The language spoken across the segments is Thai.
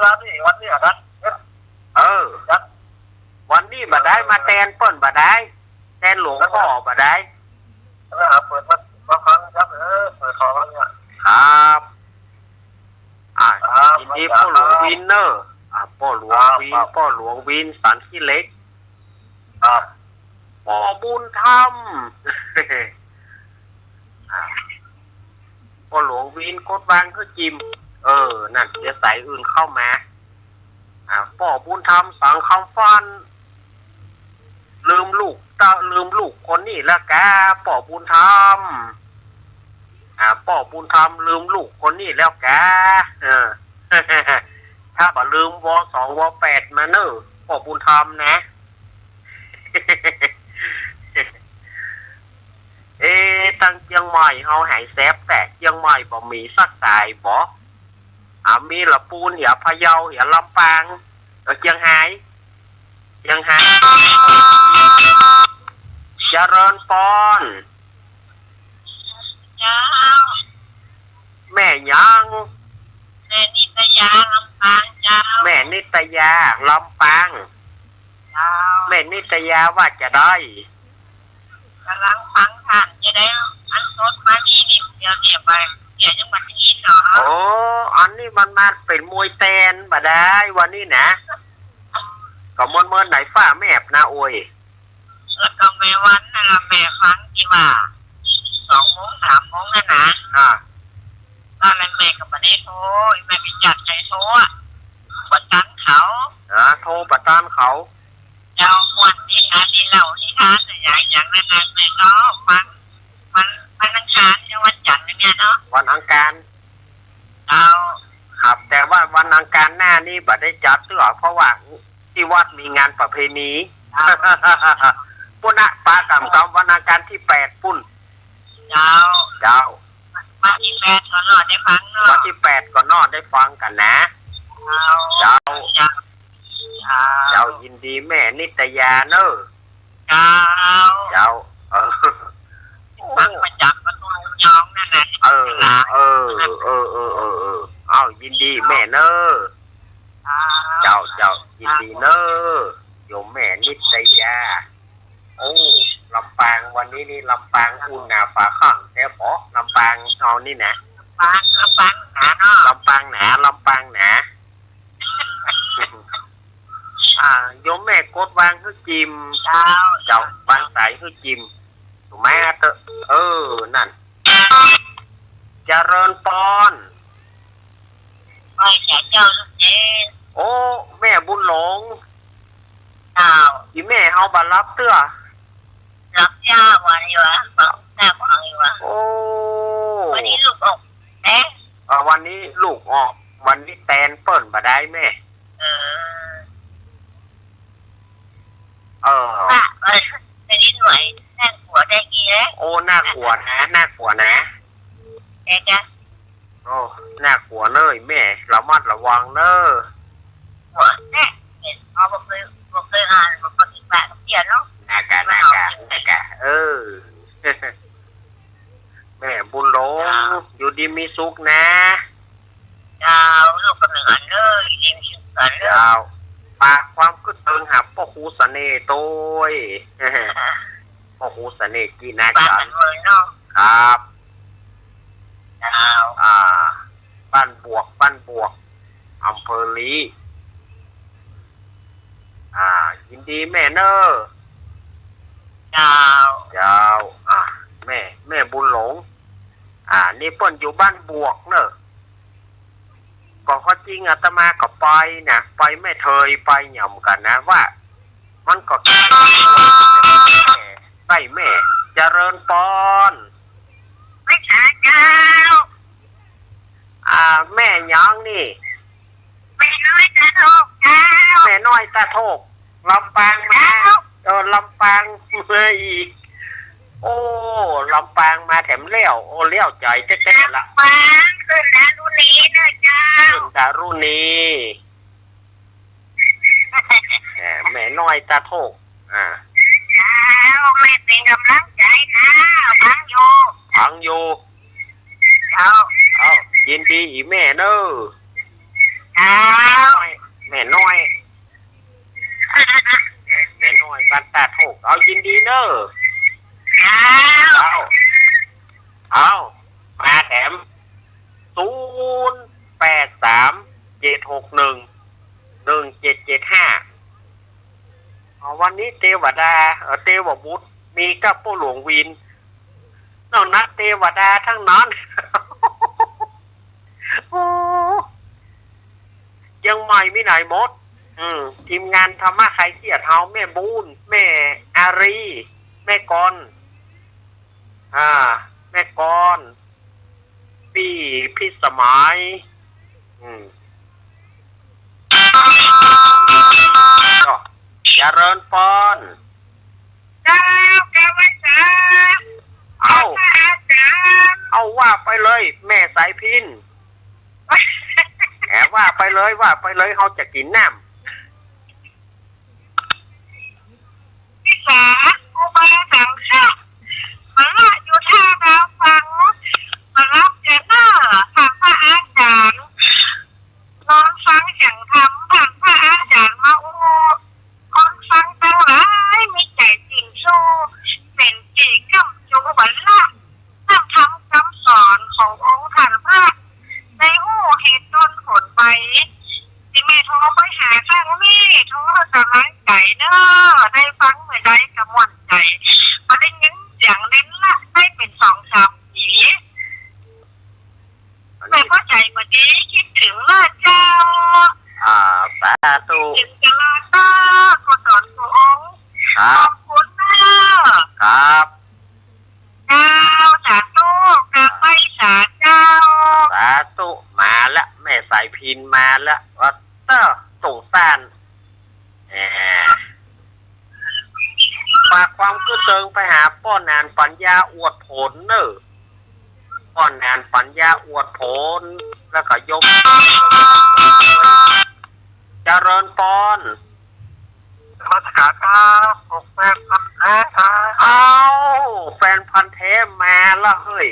วันนี้ดัดดัดวันนี้บ่ได้มาแทนเปิ้นบ่ได้แทนหลวงพ่อบ่ได้แล้วเปิดมาฟังครับเปิดขอแล้วเนี่ยครับยินดีพ่อหลวงวินเนอร์พ่อหลวงวินสันขี้เล็กพ่อบุญธรรมพ่อหลวงวินกดวางคือจิมนั่นจะใส่อื่นเข้ามาพ่อบุญธรรมสังคำฟันลืมลูกคนนี้แล้วแกพ่อบุญธรรมพ่อบุญธรรมลืมลูกคนนี้แล้วแกถ้าบ่ลืมว2 ว 8มาเนอะพ่อบุญธรรมนะตั้งเชียงใหม่เฮาหายแซบแต่เชียงใหม่บ่มีสักสายบ่มีละปูนเหี่ยพะเยาเหี่ยลำปางเชียงรายเจริญปอนแม่ยังแม่นิตยาลำปางเจ้าแม่นิตยาลำปางแม่นิตยาว่าจะได้กำลังฟังท่านจะได้อันสดมานี่เดี๋ยวไปเดี๋ยวจังหวัดนี้เนาะอันนี้มันมาเป็นมวยเต้นบ่ได้วันนี้นะก็เมื่อไหนฝ้าแม่นะโอ้ยแล้วก็แม่วันนั่นละแม่ฟังที่ว่า2 โมง 3 โมงนั่นนะตอนนั้นแม่ก็บ่ได้โทรแม่ไปจัดใจโทรประจันเขาโทรประจานเขาเจ้าม่วนที่ทานที่เล่าที่ทานอย่างนั้นนะแม่ก็ฟังวันอังคารหรือวันจันทร์อย่างเงี้ยเนาะวันอังคารเอาครับแต่ว่าวันอังคารหน้านี่บ่ได้จัดหรอกเพราะว่าที่วัดมีงานประเพณีปุณะปากรรมกับวันอังคารที่8ปุ้นเจ้าวันที่8ก็นอนได้ฟังเนาะวันที่8ก็นอนได้ฟังกันนะเจ้ายินดีแม่นิตยาเนอะเจ้าฟังประจักษ์ประตูยองนั่นน่ะเอายินดีแม่เนอะเจ้ายินดีเนอะโยมแม่นิตยาลำปางวันนี้นี่ลำปางอุ่นหนาฝาข้างแท้ปอลำปางเอานี่นะลำปางหนาเนาะลำปางหนาโยมแม่กดวางคือจิมเจ้าวางสายคือจิมถูกไหมนั่นเจริญปอนเจ้าลูกเจ๊แม่บุญหลงอีแม่เฮาบ่รับเตื้อรับยาวันอยู่วะแม่ฟังอยู่วะวันนี้ลูกออกวันนี้ลูกออกวันนี้แตนเปิ้นบ่ได้แม่จะดิ้นไหวแน่หัวได้กี่แล้วน่ากลัวนะน่ากลัวนะจ้ะน่ากลัวเลยแม่ระมัดระวังเนอะหัวแน่เห็นบอกเคยอ่านบอกปฏิบัติเขียนเนาะน่ากะแม่บุญหลงอยู่ดีมีสุขนะเจ้าลูกกำเนิดเลยดีมีสุขกันเลยปากความคึกเติงหับพ่อครูเสน่ห์ตัวพ่อครูเสน่ห์กีนาจันครับบ้านบวกอำเภอลียินดีแม่เนอเจ้าแม่บุญหลงนี่เปิ้นอยู่บ้านบวกเนอะก็ข้อจริงอาตมาก็ไปนะไปไม่เคยไปหย่ำกันนะว่ามันก็ใส่แม่เจริญปอนไม่ใช่เจ้าแม่ยังนี่แม่น้อยตาโทกเจ้าแม่น้อยตาโทกลำปางมาลำปางมาอีกลำปางมาแถมเลี้ยวใจเจ๊ละลำปางขึ้นดารุณีนะเจ้าขึ้นดารุณีแม่น้อยตาโทกแม่เป็นกำลังใจนะฟังอยู่เอายินดีอีแม่เนอะ ด้อ เอา เอามาแถม0837611775วันนี้เทวดาเทวบุตรมีกับปู่หลวงวินนอกนักเทวดาทั้งนั้นโอ้ยังใหม่ไม่ไหนหมดทีมงานธรรมะใครเกียรติเฮาแม่บูนแม่อารีแม่กรแม่กรพี่สมัยก็เจริญพร เจ้ากาวันษาเอาว่าไปเลยแม่สายพินแอบว่าไปเลยเขาจะกินน้ำพี่สาโอบาสังฆะมาละอยู่ท่าดาวฟังมารับเจเนอร์ทางพระอาจารย์นอนฟังเสียงธรรมทางพระอาจารย์มาโอ้คนฟังทั้งหลายมีใจจริงสู้เป็นจีกำจูบัลละนั่งทำคำสอนขององค์ท่านพระในหูเหตุต้นผลไปที่แม่โทรไปหาข้างนี่โทรกำลังใจเนอะได้ฟังเมื่อใดกำมวลใจพอได้ยินเสียงเน้นละได้เป็น2-3ปีแม่เข้าใจวันนี้คิดถึงเลิศเจ้าสาธุถึงจะลาต้าก็สอนขององค์ขอบคุณนะครับเจ้าสาธุกราบไหว้สาเจ้าสาธุมาละแม่สายพินมาละว่าสงสารฝากความคือเติงไปหาป้อนานปัญญาอวดผลเนอะป้อนานปัญญาอวดผลแล้วก็ยกเจริญพรมาสกัดครับแฟนพันธุ์แท้แฟนพันธุ์แท้มาละเฮ้ย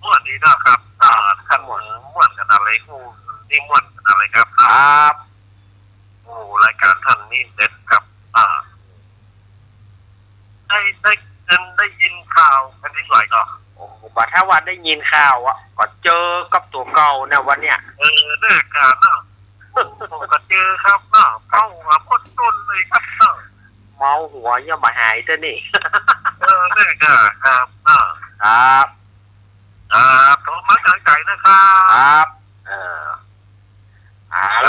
ม่วนดีนะครับขั้นม่วนกันอะไรกูนี่ม่วนกันอะไรครับโอ้รายการท่านนี่เด็ดครับได้ยินข่าวแผ่นดินไหวก็โอ้บัดถ้าว่าได้ยินข่าวก็เจอกับตัวเก่าเนี่ยวันเนี้ยแน่การผมก็เจอครับเข้าหัวพ้นต้นเลยครับเมาหัวยังมาหายเจ้านี่แน่การครับโทรมาไกลๆนะครับ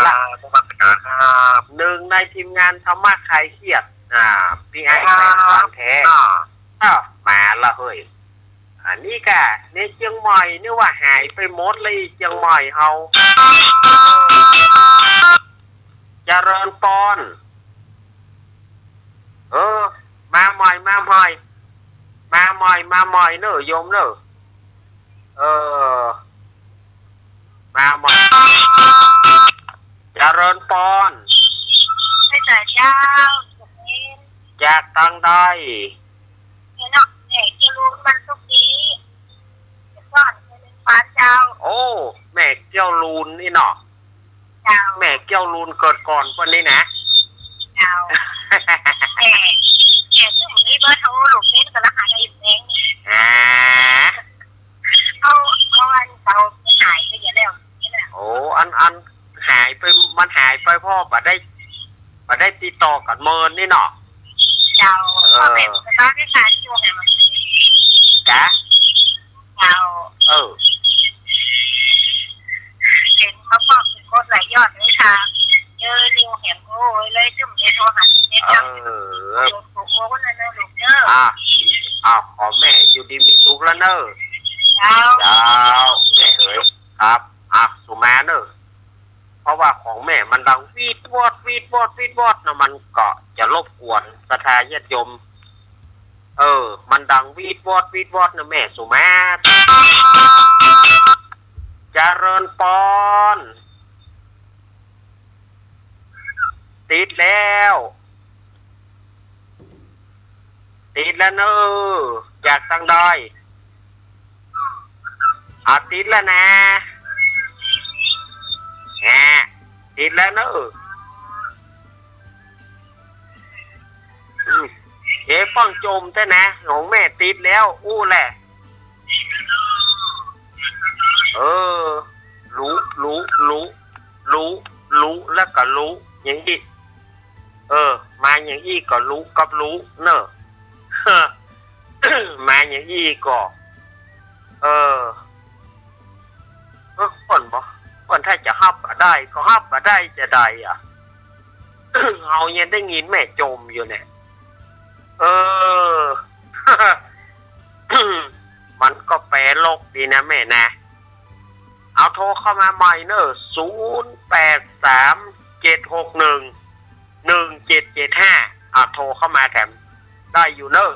ละโทรมาไกลๆครับหนึ่งในทีมงานธรรมะคลายเครียดพี่ไอ้แฟนฟังแท้มาละเฮ้ยอันนี้กะเนี่ยเชียงใหม่เนี่ยว่าหายไปหมดเลยเชียงใหม่เฮาเจริญพรมาใหม่เนอะโยมเนอะมาใหม่เจริญพรให้แต่เจ้าจากทางใดเนี่ยเนาะเนี่ยจะรู้มันทุกทีก่อนเป็นฟ้าเจ้าโอ้แม่เจ้าลูนนี่เนาะแม่เจ้าลูนเกิดก่อนวันนี้นะเจ้าแม่ซึ่งมีเบอร์โทรลูกนี่ก็รหัสอีกเองเอาอันเก่าหายไปเยอะแล้วโอ้อันหายไปมันหายไปพ่อบ่ได้ติดต่อกันเมินนี่เนาะเจ้าพ่อแม่บ้านที่ชาที่วงไหนมันจ้ะเจ้าเป็นเขาบอกเป็นคนหลายยอดเลยค่ะเยอะดิวเห็นโอ้ยเลยจุ่มในโทรหัสในจำโยนโอ้ก็นั่นเลยลูกเนอะขอแม่อยู่ดีมีสุขแล้วเนอะเจ้าแม่เอ๋ยครับสุมาเนอะเพราะว่าของแม่มันดังวีดวอดนะมันก็จะรบกวนศรัทธาญาติโยมมันดังวีดวอดนะแม่สุมาเจริญพรติดแล้วเนอะอยากตั้งได้ติดแล้วนะติดแล้วเนอะ ป้องโจมแต่นะของแม่ติดแล้วอู้แหละรู้แล้วก็รู้อย่างนี้มาอย่างอี้ก็รู้กับรู้เนอะ มาอย่างอี้ก็คนถ้าจะฮับมาได้ก็ฮับมาได้จะได้อ่ะ เอายังได้ยินแม่โจมอยู่เนี่ย มันก็แปลโลกดีนะแม่นะเอาโทรเข้ามาใหม่เนอะ0837611775โทรเข้ามาแถมได้อยู่เนอะ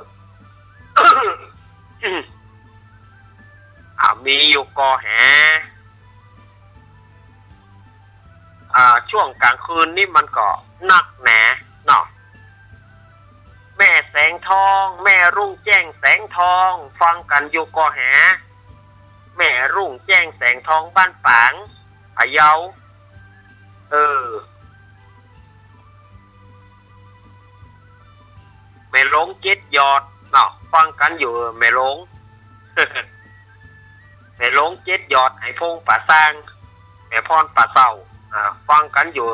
มีอยู่ก็หาช่วงกลางคืนนี่มันก็นักหนาเนาะแม่แสงทองแม่รุ่งแจ้งแสงทองฟังกันอยู่ก็หาแม่รุ่งแจ้งแสงทองบ้านปางพะเยาแม่หลงเจ็ดยอดเนาะฟังกันอยู่แม่หลง แม่หลงเจ็ดยอดไอ้พงป่าสร้างแม่พรป่าเศร้าฟังกันอยู่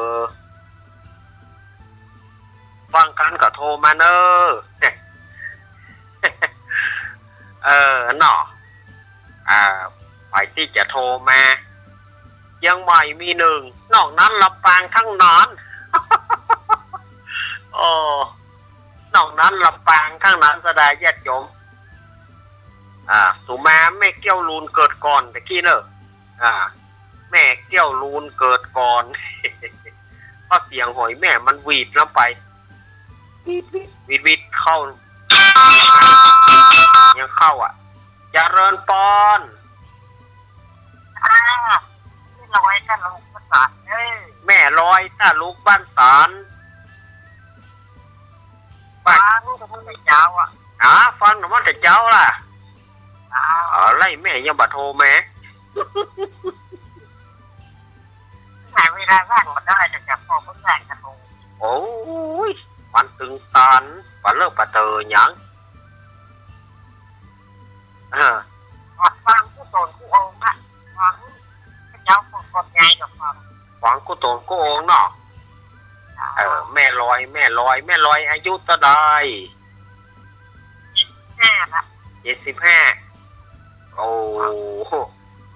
ฟังกันก็โทรมาเนอะเนาะไปที่จะโทรมายังใหม่มีหนึ่งนอกนั้นลำปางทั้งนอน นอกนั้นลำปางทั้งนั้นสดายญาติโยมสุมาแม่เกี้ยวลูนเกิดก่อนตะกี้เนอะแม่เกี้ยวลูนเกิดก่อน เพราะเสียงหอยแม่มันหวีดแล้วไปวิดเข้ายังเข้าเจริญปอนที่ลอยกันลงภาษาแม่ลอยตาลูกบ้านสารฟังกับมันแต่เจ้าฟังหนูมันแต่เจ้าล่ะไล่แม่ยังบัดโทรแม่หาเวลาว่างมันได้จะจับพอเพื่อนแข่งกันลงโอ้ยมันตึงตันปะเลิกปะเตอยังฟังผู้ตนผู้องค์ฟังเจ้าคนใหญ่กับฟังกูตนกูองค์เนาะแม่ลอยอายุเท่าใด75โอ้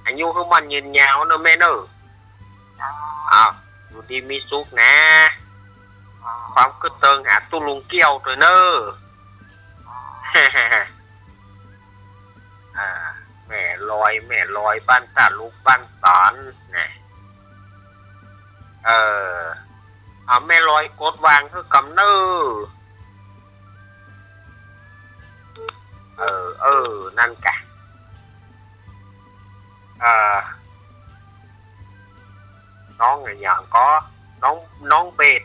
อายุคือมันยืนยาวเนอะแม่เนอะอยู่ดีมีสุขนะความกึศเติงหาตุ้ลุงเกี้ยวตัวเนอะ แม่ลอยบ้านตาลูกบ้านสอนนะแม่ลอยกดวางคือกำเนอนั่นกะน้องอย่างก็น้องเบส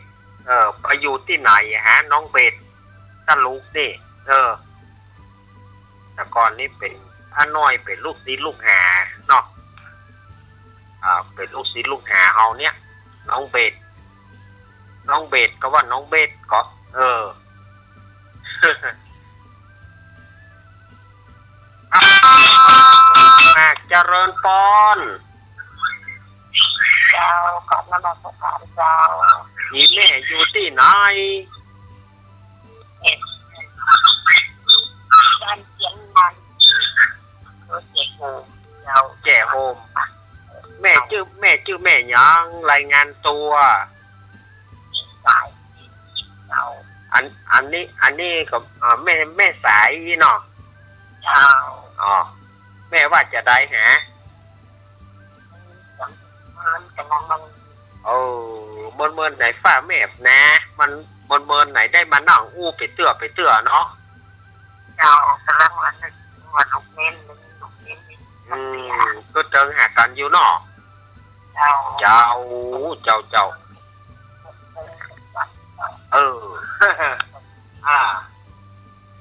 ไปอยู่ที่ไหนฮะน้องเบสตาลูกนี่แต่ก่อนนี่เป็นพระน้อยเป็นลูกศิษย์ลูกหาเนาะเป็นลูกศิษย์ลูกหาเฮาเนี่ยน้องเบสก็ว่าน้องเบสก็มาเจริญปอนเจ้าก่อนมาบอกสถานเจ้ามีแม่อยู่ที่ไหนการเขียนมันแก่โฮมแม่ชื่อแม่ยังรายงานตัวอันนี้ก็แม่สายเนาะแม่ว่าจะได้หาเมินไหนฝ้าแม่นะมันเมินไหนได้มานั่งอู้ไปเตื้อเนาะเจ้ากำลังวันลูกเน้นก็เจอหากันอยู่เนาะเจ้า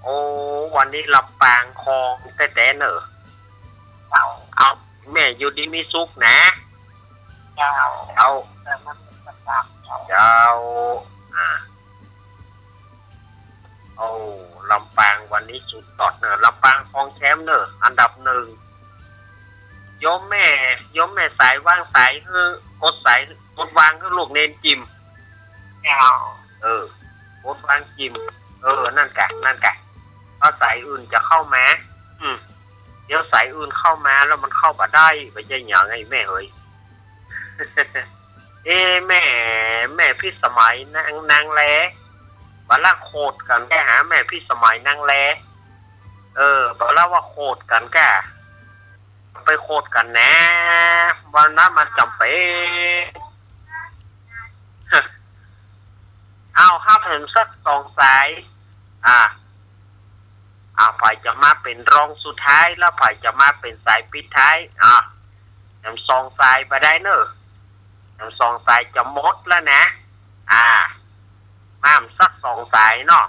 โอ้วันนี้ลำปางคลองแต่เนอะเอาแม่อยู่ดีมีสุขนะเจ้าโอ้ล วันนี้สุดตอดเนอะลำปางครองแชมป์เนอะอันดับหนึ่งโยมแม่สายว่างสายคือกดวางคือลูกเนนจิมกดวางจิมนั่นกะเพราะสายอื่นจะเข้ามาเดี๋ยวสายอื่นเข้ามาแล้วมันเข้ามาได้ไปจะอย่างไงแม่เฮ้ย แม่พี่สมัยนางแลบัลล่าโคดกันแกหาแม่พี่สมัยนางแลบัลล่าว่าโคดกันแกไปโคดกันนะวันนั้นมันจำเป็นเอาห้าเห็นสัก2 สายฝ่ายจะมาเป็นรองสุดท้ายแล้วฝ่ายจะมาเป็นสายปิดท้ายอย่าง2 สายไปได้เนอะอย่าง2 สายจะหมดแล้วนะมาสัก2 สายเนาะ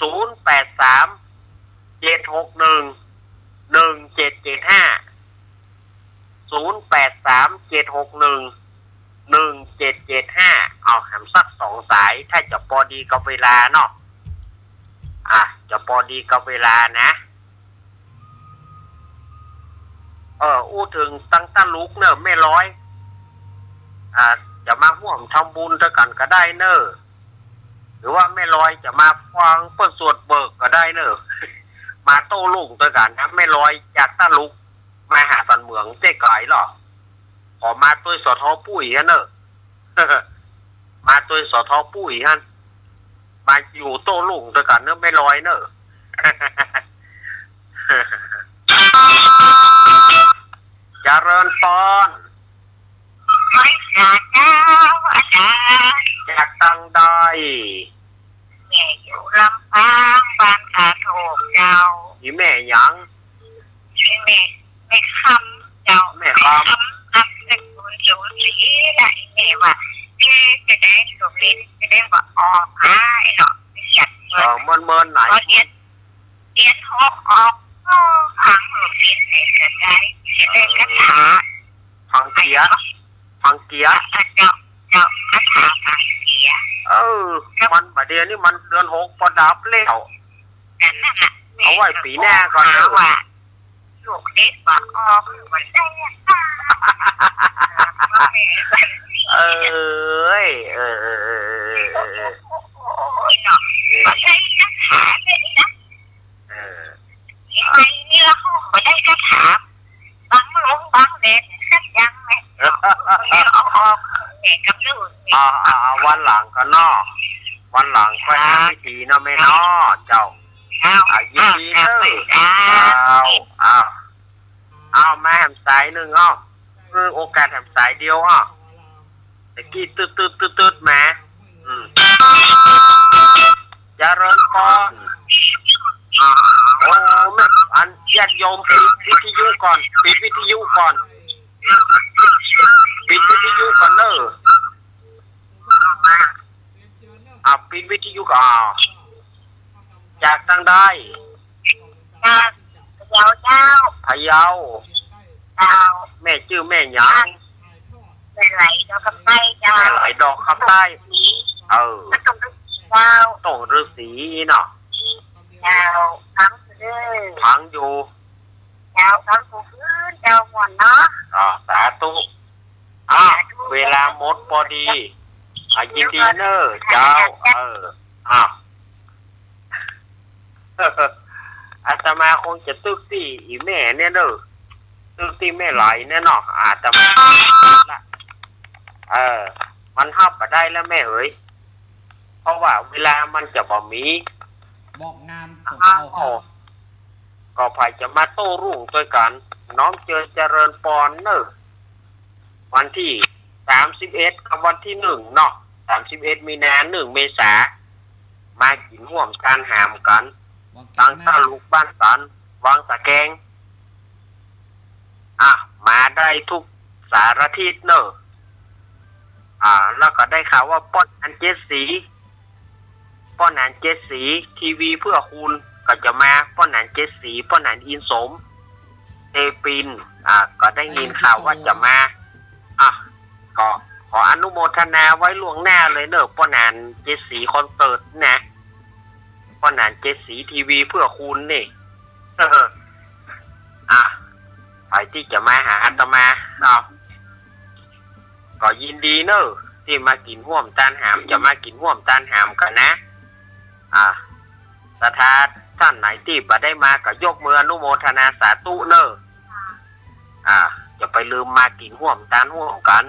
083-761-1775 083-761-1775เอาแถมสัก2 สายถ้าจะพอดีกับเวลาเนาะจะพอดีกับเวลานะอู้ถึงตั้งตาลุกเนอะไม่ร้อยจะมาห่วมทำบุญด้วยกันก็ได้เนอะหรือว่าไม่ร้อยจะมาฟังเพื่อสวดเบิกก็ได้เนอะมาโต้ลุงด้วยกันนะไม่ร้อยจากตาลุกมาหาสันเหมืองเจ๊ไก่หรอขอมาตัวสอทอปุ้ยฮะเนอะ มาตัวสอทอปุ้ยฮะมาอยู่โต้ลุงด้วยกันเนอะไม่ร้อยเนอะ เจริญพรจากตังใดแม่อยู่ลำปางบ้านขาโถกเจ้าอีแม่ยังแม่คำเจ้าแม่คำนับเป็นบุญสูสีได้แม่ว่าจะได้สมเด็จจะได้ว่าออกไอ้เนาะจัดเมินไหนเรียนออกขังหลบเรียนไหนจะได้คาถาฟังเกียเจ้าคาถาฟังเกียมันประเดี๋ยวนี้มันเดือน 6พอดับแล้วนั่นน่ะเอาไว้ปีหน้าก่อนว่าลูกเด็กว่าออกมันได้เนาะมันได้คาถาเลยนะไอ้นี่ละห้องมันได้คาถาบังลงบังเด่นสักยังไหมออกกับลูกวันหลังก็นอวันหลังค่อยทำพิธีเนาะแม่นอเจ้ายินดีเนอะเอาแม่แหมสายหนึ่งคือโอกาสแหมสายเดียวตะกี้ตืดแม่เจริญพรโอ้แม่อันญาติโยมปิดวิทยุก่อนเนอะปิดวิทยุก่อนจากทางใดพะเยาแม่ชื่อแม่หยังแม่ไหลดอกคำใต้เจ้าแม่ไหลดอกคำใต้ต้องฤาษีเนาะพังอยู่พังพื้นเจ้าหมอนเนาะสาธุเวลาหมดพอดียินดีเนอะเจ้าอาตมาคงจะตึกตีอีแม่เนี่ยเนอะตึกตีแม่ไหลเนี่ยเนาะอาตมาละมันหับมาได้แล้วแม่เอ๋ยเพราะว่าเวลามันจะบ่มีบอกงานผมเอาก็พายจะมาโต้รุ่งด้วยกันน้อมเจริญปอนเนอะวันที่31กับวันที่1เนาะ31 มีนา1 เมษามากินห่วมการหามกันตั้งตาลูกบ้านสันวังสะแกงมาได้ทุกสารทิศเนอะแล้วก็ได้ข่าวว่าป้อนอันเจสีทีวีเพื่อคุณก็จะมาป้อนอันเจสีป้อนอันอินสมเตปินก็ได้ยินข่าวว่าจะมาก็ขออนุโมทนาไว้ล่วงหน้าเลยเนอะป้อนอันเจสีคอนเสิร์ตนะ เพราะนั้น7 สีทีวีเพื่อคุณนี่ ใครที่จะมาหาอาตมาก็ยินดีเนอะที่มากินห่วมตานหามจะมากินห่วมตานหามกันนะถ้าท่านไหนที่บ่ได้มาก็ยกมืออนุโมทนาสาธุเนอะจะไปลืมมากินห่วมตานห่วมกัน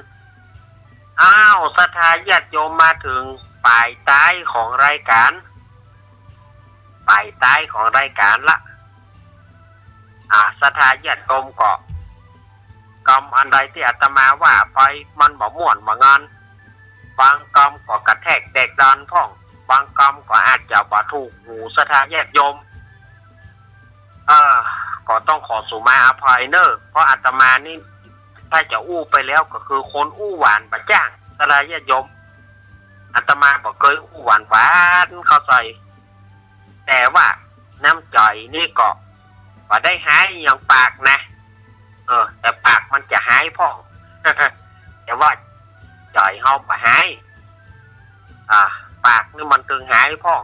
ศรัทธาญาติโยมมาถึงปลายท้ายของรายการละศรัทธาญาติโยมก็กรรมอันใดที่อาตมาว่าไปมันบ่ม่วนบ่งานบางกรรมก็กระแทกแดกดันพ่องบางกรรมก็อาจจะบ่ถูกหูศรัทธาญาติโยมก็ต้องขอสุมาอภัยเนอะเพราะอาตมานี่ถ้าจะอู้ไปแล้วก็คือคนอู้หวานบ่จ้างศรัทธาญาติโยมอาตมาบ่เคยอู้หวานเข้าใจแต่ว่าน้ำใจนี่ก็บ่ได้หายอย่างปากนะแต่ปากมันจะหายพ่อง แต่ว่าใจเฮาบ่หายปากนี่มันตึงหายพ่อง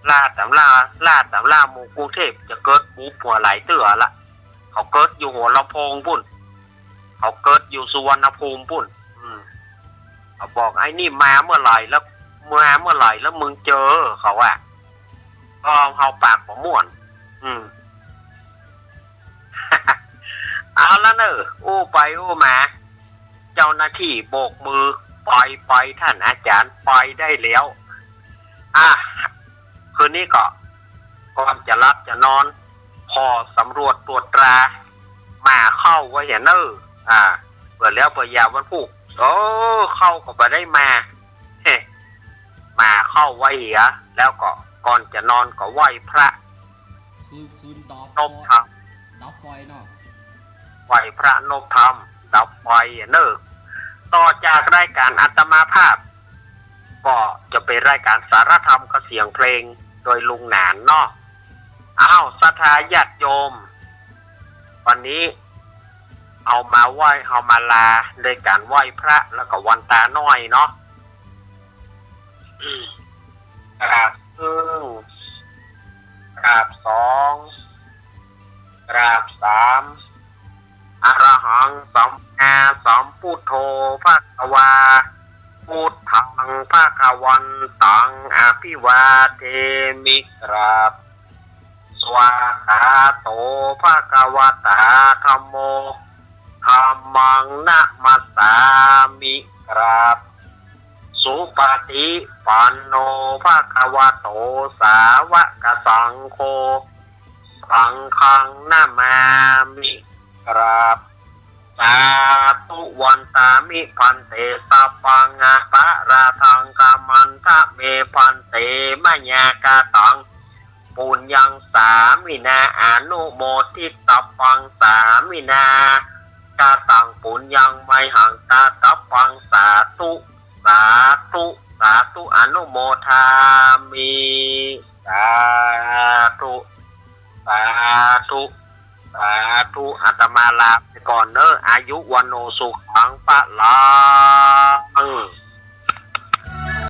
ล่าตำล่าหมู่กรุงเทพจะเกิดปูปัวหลายเตื้อละเขาเกิดอยู่หัวลำโพงปุ่นเขาเกิดอยู่สุวรรณภูมิปุ่นเขาบอกไอ้นี่มาเมื่อไหร่แล้วมึงเจอเขาเฮาปากบ่ม่วนเอาละเนอะอู้ไปอู้มาเจ้าหน้าที่โบกมือปล่อยท่านอาจารย์ปล่อยได้แล้วคืนนี้ก็ก่อนจะรับจะนอนพอสำรวจตรวจตรามาเข้าไว้อย่างเนอะเปิดแล้วเปิดยาววันพุธเข้าก็บ่ได้มาเข้าไว้แล้วก็ก่อนจะนอนก็ไหว้พระคืนดอก นบธรรม ดอกไฟเนาะ ไหว้พระนบธรรมดับไฟเนอะต่อจากรายการอาตมาภาพก็จะเป็นรายการสารธรรมกับเสียงเพลงโดยลุงหนานเนาะศรัทธาญาติโยมวันนี้เอามาไหว้เอามาลาโดยการไหว้พระแล้วก็วันตาน้อยเนาะกราบกราบ2กราบ3อรหังสัมมาสัมพุทโธภควาพุทธังภควันตังอภิวาเทมิกราบสวากขาโตภควตาธัมโมธัมมังนะมัสสามิกราบสุปฏิปันโนภควโตสาวกสังโฆสังฆังนะมามิกราบสาธุวันตามิพันเตสัพพังปะราทังกามันทะเมพันเตมะยากาตังปุญญังสามินาอนุโมทิตัพพังสามินากาตังปุญญังไมหังกาตัพพังสาธุอนุโมทามิสาธุอาตมาลาไปก่อนเนอะอายุวันโนสุขังปะลัง